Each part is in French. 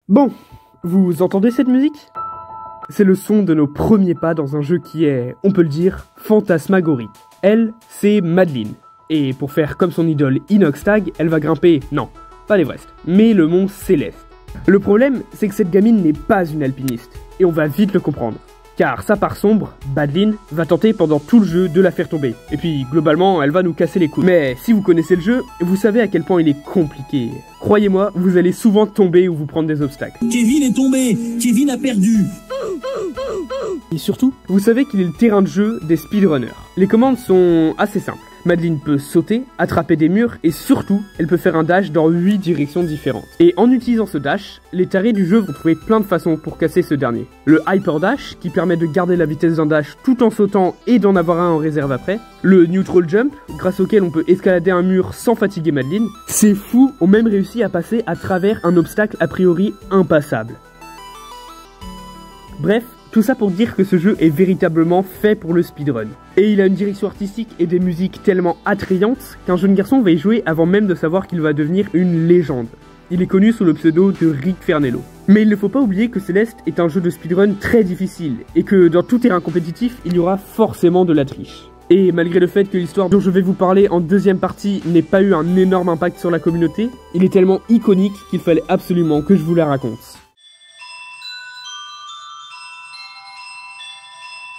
Bon, vous entendez cette musique? C'est le son de nos premiers pas dans un jeu qui est, on peut le dire, fantasmagorique. Elle, c'est Madeline. Et pour faire comme son idole Inoxtag, elle va grimper, non, pas l'Everest, mais le mont Céleste. Le problème, c'est que cette gamine n'est pas une alpiniste, et on va vite le comprendre. Car sa part sombre, Madeline, va tenter pendant tout le jeu de la faire tomber. Et puis, globalement, elle va nous casser les couilles. Mais si vous connaissez le jeu, vous savez à quel point il est compliqué. Croyez-moi, vous allez souvent tomber ou vous prendre des obstacles. Kevin est tombé, Kevin a perdu. Et surtout, vous savez qu'il est le terrain de jeu des speedrunners. Les commandes sont assez simples. Madeline peut sauter, attraper des murs et surtout, elle peut faire un dash dans 8 directions différentes. Et en utilisant ce dash, les tarés du jeu vont trouver plein de façons pour casser ce dernier. Le Hyper Dash, qui permet de garder la vitesse d'un dash tout en sautant et d'en avoir un en réserve après. Le Neutral Jump, grâce auquel on peut escalader un mur sans fatiguer Madeline. Ces fous ont même réussi à passer à travers un obstacle a priori impassable. Bref, tout ça pour dire que ce jeu est véritablement fait pour le speedrun. Et il a une direction artistique et des musiques tellement attrayantes qu'un jeune garçon va y jouer avant même de savoir qu'il va devenir une légende. Il est connu sous le pseudo de Rick Fernello. Mais il ne faut pas oublier que Céleste est un jeu de speedrun très difficile, et que dans tout terrain compétitif, il y aura forcément de la triche. Et malgré le fait que l'histoire dont je vais vous parler en deuxième partie n'ait pas eu un énorme impact sur la communauté, il est tellement iconique qu'il fallait absolument que je vous la raconte.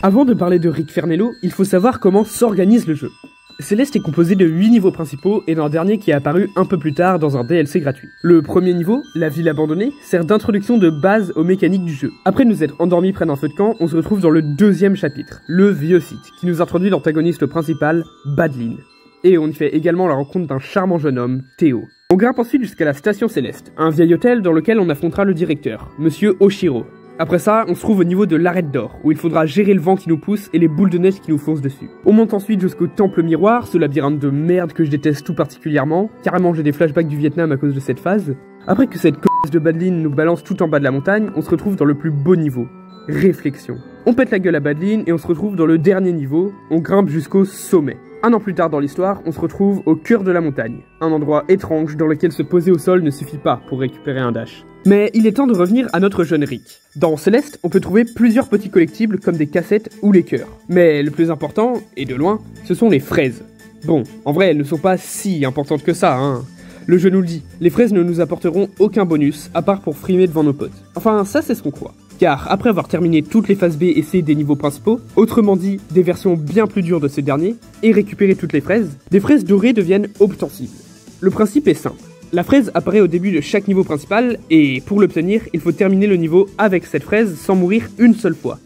Avant de parler de Rick Fernello, il faut savoir comment s'organise le jeu. Céleste est composé de 8 niveaux principaux et d'un dernier qui est apparu un peu plus tard dans un DLC gratuit. Le premier niveau, la ville abandonnée, sert d'introduction de base aux mécaniques du jeu. Après nous être endormis près d'un feu de camp, on se retrouve dans le deuxième chapitre, le vieux site, qui nous introduit l'antagoniste principal, Madeline. Et on y fait également la rencontre d'un charmant jeune homme, Théo. On grimpe ensuite jusqu'à la station Céleste, un vieil hôtel dans lequel on affrontera le directeur, Monsieur Oshiro. Après ça, on se trouve au niveau de l'arête d'or, où il faudra gérer le vent qui nous pousse et les boules de neige qui nous foncent dessus. On monte ensuite jusqu'au temple miroir, ce labyrinthe de merde que je déteste tout particulièrement. Carrément j'ai des flashbacks du Vietnam à cause de cette phase. Après que cette connasse de Madeline nous balance tout en bas de la montagne, on se retrouve dans le plus beau niveau. Réflexion. On pète la gueule à Madeline et on se retrouve dans le dernier niveau, on grimpe jusqu'au sommet. Un an plus tard dans l'histoire, on se retrouve au cœur de la montagne, un endroit étrange dans lequel se poser au sol ne suffit pas pour récupérer un dash. Mais il est temps de revenir à notre jeune Rick. Dans Céleste, on peut trouver plusieurs petits collectibles comme des cassettes ou les cœurs. Mais le plus important, et de loin, ce sont les fraises. Bon, en vrai, elles ne sont pas si importantes que ça, hein. Le jeu nous le dit, les fraises ne nous apporteront aucun bonus, à part pour frimer devant nos potes. Enfin, ça c'est ce qu'on croit. Car après avoir terminé toutes les phases B et C des niveaux principaux, autrement dit des versions bien plus dures de ces derniers, et récupérer toutes les fraises, des fraises dorées deviennent obtensibles. Le principe est simple. La fraise apparaît au début de chaque niveau principal, et pour l'obtenir, il faut terminer le niveau avec cette fraise sans mourir une seule fois.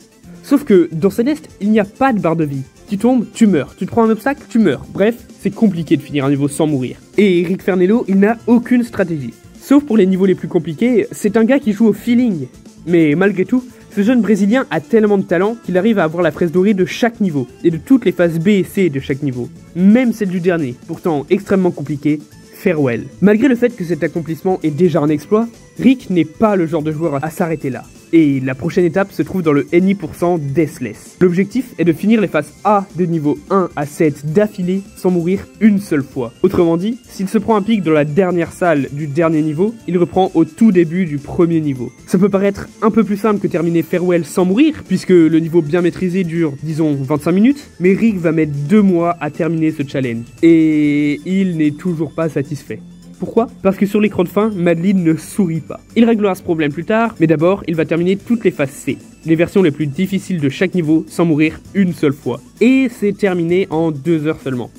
Sauf que dans Céleste, il n'y a pas de barre de vie. Tu tombes, tu meurs. Tu te prends un obstacle, tu meurs. Bref, c'est compliqué de finir un niveau sans mourir. Et Rick Fernello, il n'a aucune stratégie. Sauf pour les niveaux les plus compliqués, c'est un gars qui joue au feeling. Mais malgré tout, ce jeune brésilien a tellement de talent qu'il arrive à avoir la fraise dorée de chaque niveau, et de toutes les phases B et C de chaque niveau. Même celle du dernier, pourtant extrêmement compliquée, Farewell. Malgré le fait que cet accomplissement est déjà un exploit, Rick n'est pas le genre de joueur à s'arrêter là. Et la prochaine étape se trouve dans le NI% Deathless. L'objectif est de finir les phases A de niveau 1 à 7 d'affilée sans mourir une seule fois. Autrement dit, s'il se prend un pic dans la dernière salle du dernier niveau, il reprend au tout début du premier niveau. Ça peut paraître un peu plus simple que terminer Farewell sans mourir, puisque le niveau bien maîtrisé dure, disons, 25 minutes, mais Rick va mettre 2 mois à terminer ce challenge. Et il n'est toujours pas satisfait. Pourquoi? Parce que sur l'écran de fin, Madeline ne sourit pas. Il réglera ce problème plus tard, mais d'abord, il va terminer toutes les phases C, les versions les plus difficiles de chaque niveau sans mourir une seule fois. Et c'est terminé en 2 heures seulement.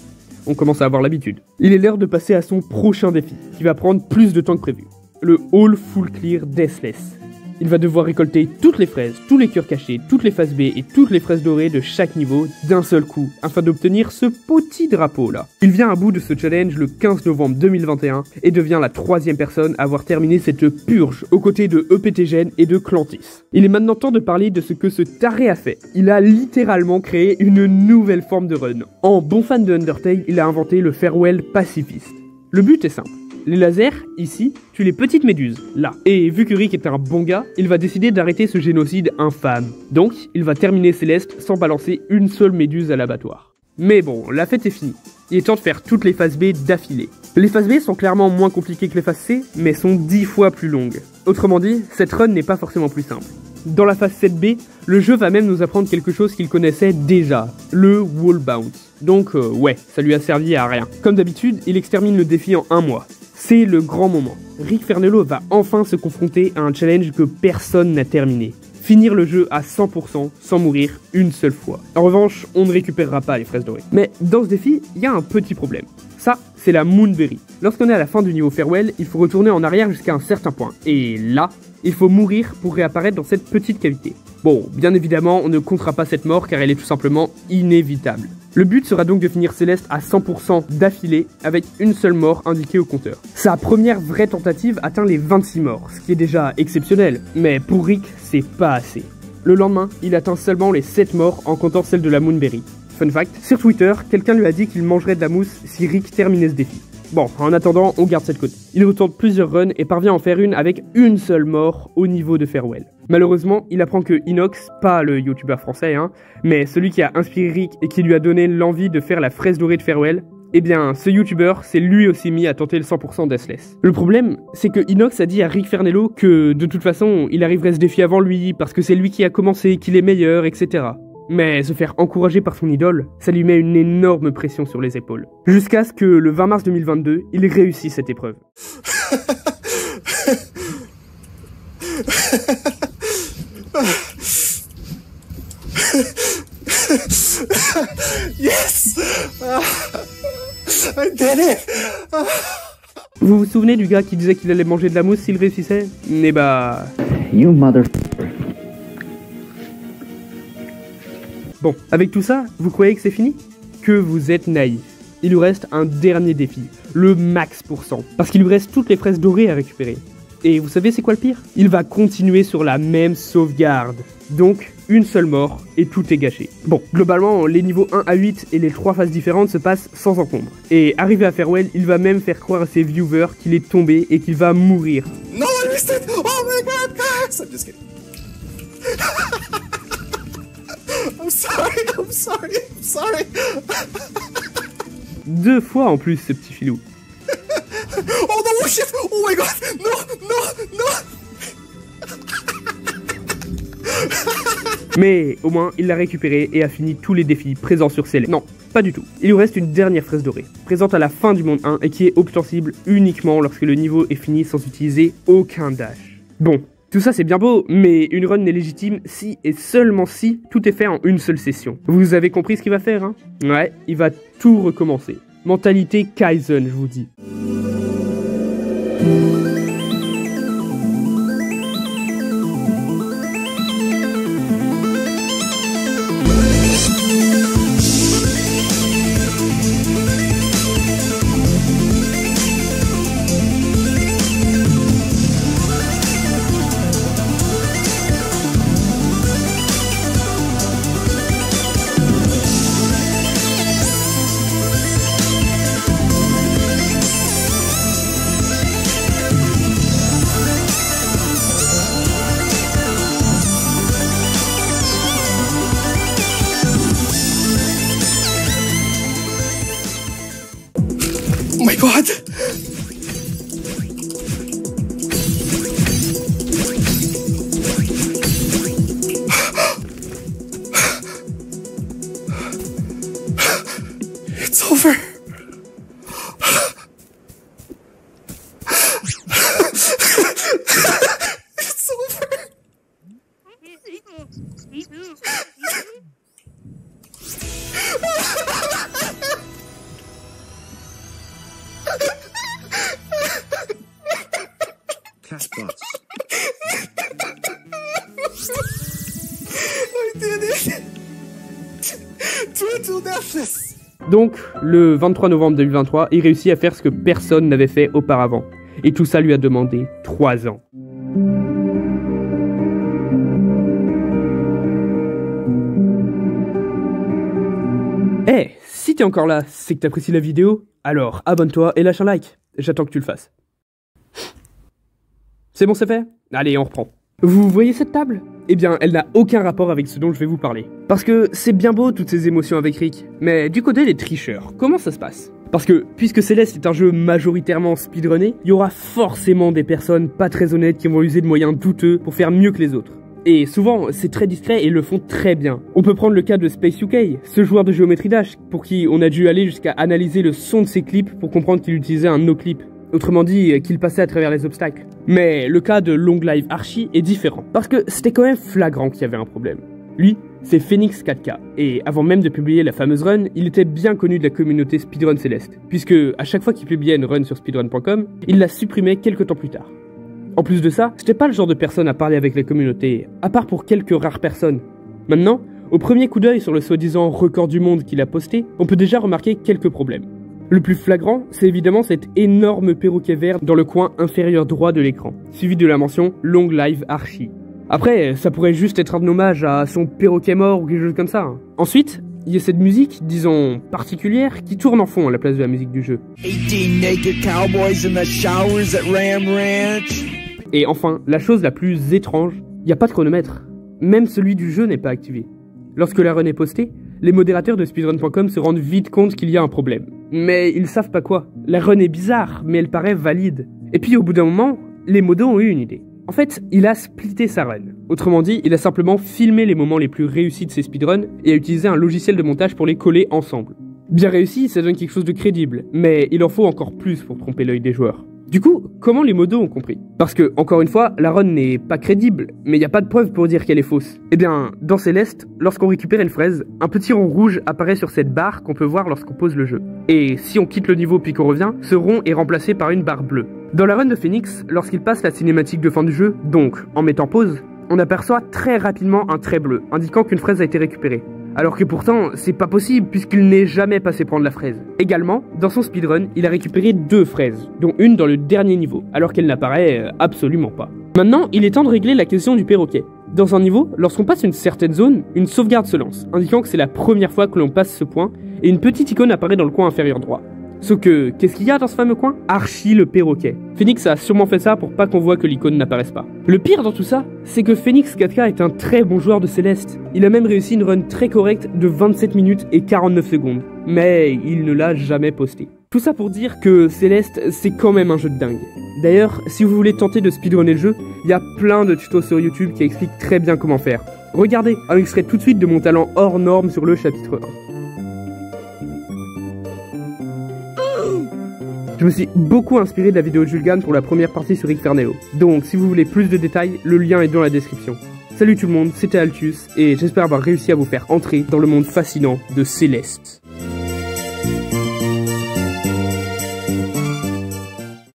On commence à avoir l'habitude. Il est l'heure de passer à son prochain défi, qui va prendre plus de temps que prévu. Le All Full Clear Deathless. Il va devoir récolter toutes les fraises, tous les cœurs cachés, toutes les phases B et toutes les fraises dorées de chaque niveau d'un seul coup, afin d'obtenir ce petit drapeau là. Il vient à bout de ce challenge le 15 novembre 2021 et devient la 3e personne à avoir terminé cette purge aux côtés de EPTGen et de Clantis. Il est maintenant temps de parler de ce que ce taré a fait. Il a littéralement créé une nouvelle forme de run. En bon fan de Undertale, il a inventé le Farewell pacifiste. Le but est simple. Les lasers, ici, tuent les petites méduses, là. Et vu que Rick est un bon gars, il va décider d'arrêter ce génocide infâme. Donc, il va terminer Céleste sans balancer une seule méduse à l'abattoir. Mais bon, la fête est finie. Il est temps de faire toutes les phases B d'affilée. Les phases B sont clairement moins compliquées que les phases C, mais sont 10 fois plus longues. Autrement dit, cette run n'est pas forcément plus simple. Dans la phase 7B, le jeu va même nous apprendre quelque chose qu'il connaissait déjà, le wall bounce. Donc ouais, ça lui a servi à rien. Comme d'habitude, il extermine le défi en 1 mois. C'est le grand moment. Rick Fernello va enfin se confronter à un challenge que personne n'a terminé. Finir le jeu à 100% sans mourir une seule fois. En revanche, on ne récupérera pas les fraises dorées. Mais dans ce défi, il y a un petit problème. Ça, c'est la Moonberry. Lorsqu'on est à la fin du niveau Farewell, il faut retourner en arrière jusqu'à un certain point. Et là, il faut mourir pour réapparaître dans cette petite cavité. Bon, bien évidemment, on ne comptera pas cette mort car elle est tout simplement inévitable. Le but sera donc de finir Céleste à 100% d'affilée avec une seule mort indiquée au compteur. Sa première vraie tentative atteint les 26 morts, ce qui est déjà exceptionnel, mais pour Rick, c'est pas assez. Le lendemain, il atteint seulement les 7 morts en comptant celle de la Moonberry. Fun fact, sur Twitter, quelqu'un lui a dit qu'il mangerait de la mousse si Rick terminait ce défi. Bon, en attendant, on garde cette côte. Il retente plusieurs runs et parvient à en faire une avec une seule mort au niveau de Farewell. Malheureusement, il apprend que Inox, pas le youtubeur français, mais celui qui a inspiré Rick et qui lui a donné l'envie de faire la fraise dorée de Farewell, eh bien, ce youtubeur s'est lui aussi mis à tenter le 100% Deathless. Le problème, c'est que Inox a dit à Rick Fernello que de toute façon, il arriverait ce défi avant lui, parce que c'est lui qui a commencé, qu'il est meilleur, etc. Mais se faire encourager par son idole, ça lui met une énorme pression sur les épaules. Jusqu'à ce que le 20 mars 2022, il réussisse cette épreuve. Yes! I did it! Vous vous souvenez du gars qui disait qu'il allait manger de la mousse s'il réussissait? Eh bah... You mother... Bon, avec tout ça, vous croyez que c'est fini? Que vous êtes naïf. Il lui reste un dernier défi, le max %, parce qu'il lui reste toutes les fraises dorées à récupérer. Et vous savez c'est quoi le pire? Il va continuer sur la même sauvegarde. Donc, une seule mort et tout est gâché. Bon, globalement, les niveaux 1 à 8 et les 3 phases différentes se passent sans encombre. Et arrivé à Farewell, il va même faire croire à ses viewers qu'il est tombé et qu'il va mourir. No one missed it! Oh my god, guys! I'm just kidding. I'm sorry. 2 fois en plus, ce petit filou. Oh no, shit! Oh my god! No! Mais au moins, il l'a récupéré et a fini tous les défis présents sur Céleste. Non, pas du tout. Il lui reste une dernière fraise dorée, présente à la fin du monde 1 et qui est obtensible uniquement lorsque le niveau est fini sans utiliser aucun dash. Bon, tout ça c'est bien beau, mais une run n'est légitime si et seulement si tout est fait en une seule session. Vous avez compris ce qu'il va faire, hein? Ouais, il va tout recommencer. Mentalité Kaizen, je vous dis. Oh my god! It's over. It's over. Castbox. I did it. Total Deathless. Donc, le 23 novembre 2023, il réussit à faire ce que personne n'avait fait auparavant. Et tout ça lui a demandé 3 ans. Eh, si t'es encore là, c'est que t'apprécies la vidéo, alors abonne-toi et lâche un like. J'attends que tu le fasses. C'est bon, c'est fait? Allez, on reprend. Vous voyez cette table? Eh bien, elle n'a aucun rapport avec ce dont je vais vous parler. Parce que c'est bien beau toutes ces émotions avec Rick, mais du côté des tricheurs, comment ça se passe? Parce que, puisque Céleste est un jeu majoritairement speedrunné, il y aura forcément des personnes pas très honnêtes qui vont user de moyens douteux pour faire mieux que les autres. Et souvent, c'est très discret et ils le font très bien. On peut prendre le cas de Space UK, ce joueur de Geometry Dash, pour qui on a dû aller jusqu'à analyser le son de ses clips pour comprendre qu'il utilisait un no-clip. Autrement dit, qu'il passait à travers les obstacles. Mais le cas de Long Live Archie est différent, parce que c'était quand même flagrant qu'il y avait un problème. Lui, c'est Phoenix 4K, et avant même de publier la fameuse run, il était bien connu de la communauté Speedrun Céleste, puisque à chaque fois qu'il publiait une run sur speedrun.com, il la supprimait quelques temps plus tard. En plus de ça, c'était pas le genre de personne à parler avec la communauté, à part pour quelques rares personnes. Maintenant, au premier coup d'œil sur le soi-disant record du monde qu'il a posté, on peut déjà remarquer quelques problèmes. Le plus flagrant, c'est évidemment cet énorme perroquet vert dans le coin inférieur droit de l'écran, suivi de la mention Long Live Archie. Après, ça pourrait juste être un hommage à son perroquet mort ou quelque chose comme ça. Hein. Ensuite, il y a cette musique, disons, particulière, qui tourne en fond à la place de la musique du jeu. 18 naked cowboys in the showers at Ram Ranch. Et enfin, la chose la plus étrange, il n'y a pas de chronomètre. Même celui du jeu n'est pas activé. Lorsque la run est postée, les modérateurs de speedrun.com se rendent vite compte qu'il y a un problème. Mais ils savent pas quoi. La run est bizarre, mais elle paraît valide. Et puis au bout d'un moment, les modos ont eu une idée. En fait, il a splitté sa run. Autrement dit, il a simplement filmé les moments les plus réussis de ses speedruns et a utilisé un logiciel de montage pour les coller ensemble. Bien réussi, ça donne quelque chose de crédible, mais il en faut encore plus pour tromper l'œil des joueurs. Du coup, comment les modos ont compris? Parce que, encore une fois, la run n'est pas crédible, mais il n'y a pas de preuve pour dire qu'elle est fausse. Eh bien, dans Céleste, lorsqu'on récupère une fraise, un petit rond rouge apparaît sur cette barre qu'on peut voir lorsqu'on pose le jeu. Et si on quitte le niveau puis qu'on revient, ce rond est remplacé par une barre bleue. Dans la run de Phoenix, lorsqu'il passe la cinématique de fin du jeu, donc en mettant pause, on aperçoit très rapidement un trait bleu, indiquant qu'une fraise a été récupérée. Alors que pourtant, c'est pas possible puisqu'il n'est jamais passé prendre la fraise. Également, dans son speedrun, il a récupéré 2 fraises, dont une dans le dernier niveau, alors qu'elle n'apparaît absolument pas. Maintenant, il est temps de régler la question du perroquet. Dans un niveau, lorsqu'on passe une certaine zone, une sauvegarde se lance, indiquant que c'est la première fois que l'on passe ce point, et une petite icône apparaît dans le coin inférieur droit. Sauf que, qu'est-ce qu'il y a dans ce fameux coin? Archie le perroquet. Phoenix a sûrement fait ça pour pas qu'on voit que l'icône n'apparaisse pas. Le pire dans tout ça, c'est que Phoenix 4K est un très bon joueur de Céleste. Il a même réussi une run très correcte de 27 minutes et 49 secondes. Mais il ne l'a jamais posté. Tout ça pour dire que Céleste, c'est quand même un jeu de dingue. D'ailleurs, si vous voulez tenter de speedrunner le jeu, il y a plein de tutos sur YouTube qui expliquent très bien comment faire. Regardez, un extrait tout de suite de mon talent hors norme sur le chapitre 1. Je me suis beaucoup inspiré de la vidéo de Julgan pour la première partie sur Rickfernello. Donc si vous voulez plus de détails, le lien est dans la description. Salut tout le monde, c'était Altus, et j'espère avoir réussi à vous faire entrer dans le monde fascinant de Céleste.